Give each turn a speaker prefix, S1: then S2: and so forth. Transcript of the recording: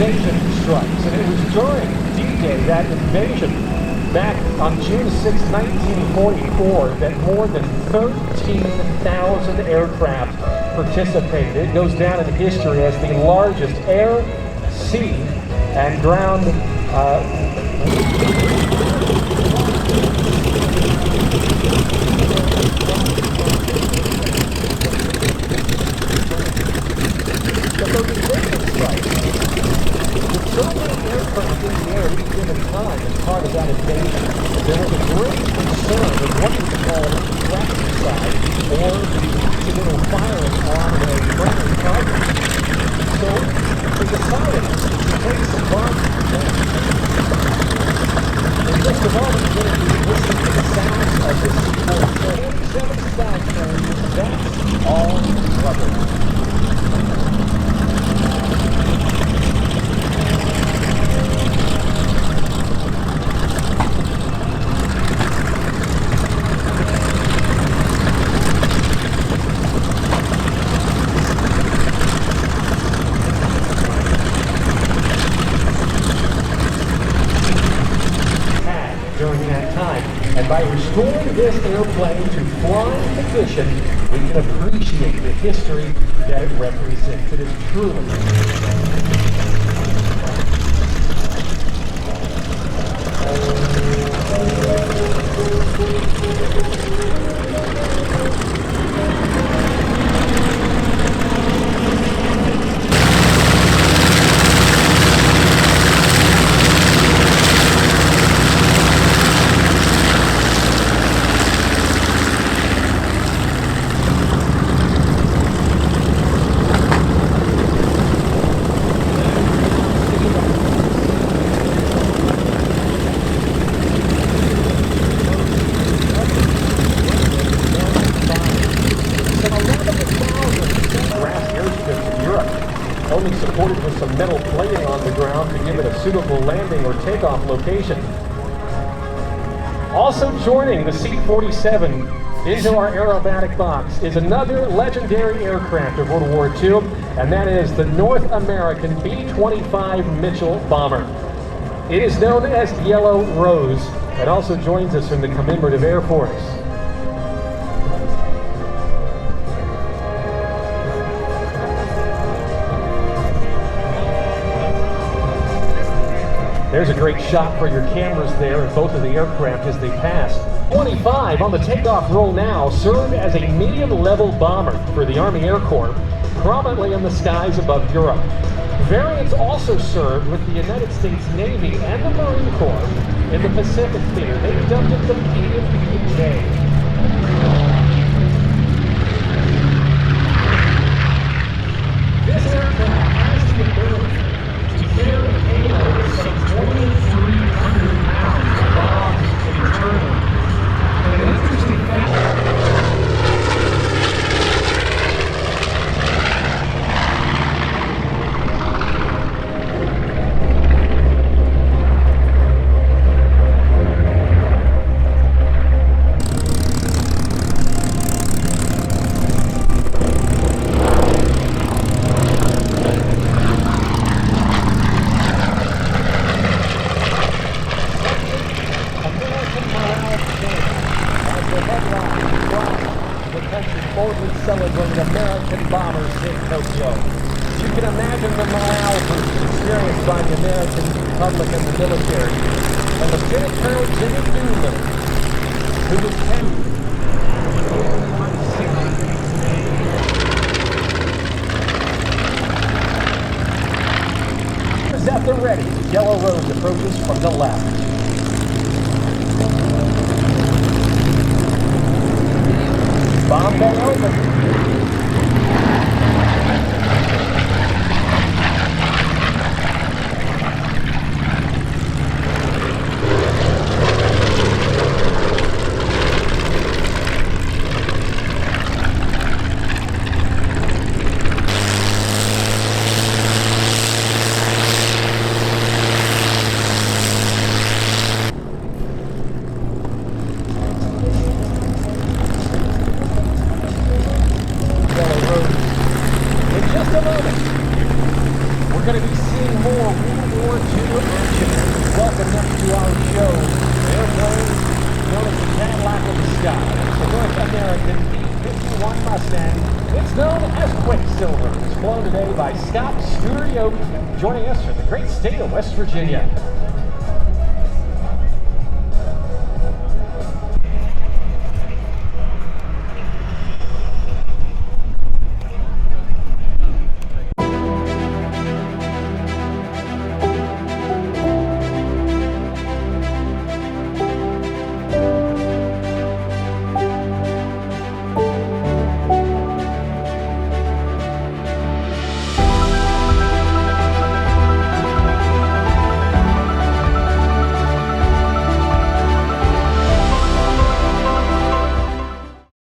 S1: invasion strikes, and it was during D-Day, that invasion, back on June 6, 1944, that more than 13,000 aircraft participated. It goes down in history as the largest air, sea, and ground aircraft in the air at any given time as part of that invasion. There was a great concern with what was called fratricide, or accidental firing on a friendly target. So they decided to take some bombs down. In just a moment, we're going to be listening to the sounds of the C-47 sound train. That's all rubber. During that time, and by restoring this airplane to flying condition, we can appreciate the history that it represents. It is truly only supported with some metal plating on the ground to give it a suitable landing or takeoff location. Also joining the C-47 into our aerobatic box is another legendary aircraft of World War II, and that is the North American B-25 Mitchell bomber. It is known as Yellow Rose, and also joins us from the Commemorative Air Force. There's a great shot for your cameras there of both of the aircraft as they pass. 25 on the takeoff roll now served as a medium-level bomber for the Army Air Corps, prominently in the skies above Europe. Variants also served with the United States Navy and the Marine Corps in the Pacific Theater. They dubbed it the B-52. This aircraft has the ability to carry a payload of some 2,300 pounds of bombs internally. And an interesting fact. Celebrate American bombers in Tokyo. You can imagine the morale boost experienced by the American public and the military. And Lieutenant Colonel Jimmy Newman, who was is at the ready. Yellow Rose approaches from the left. Bomb bay open. Stuart Yoke joining us from the great state of West Virginia.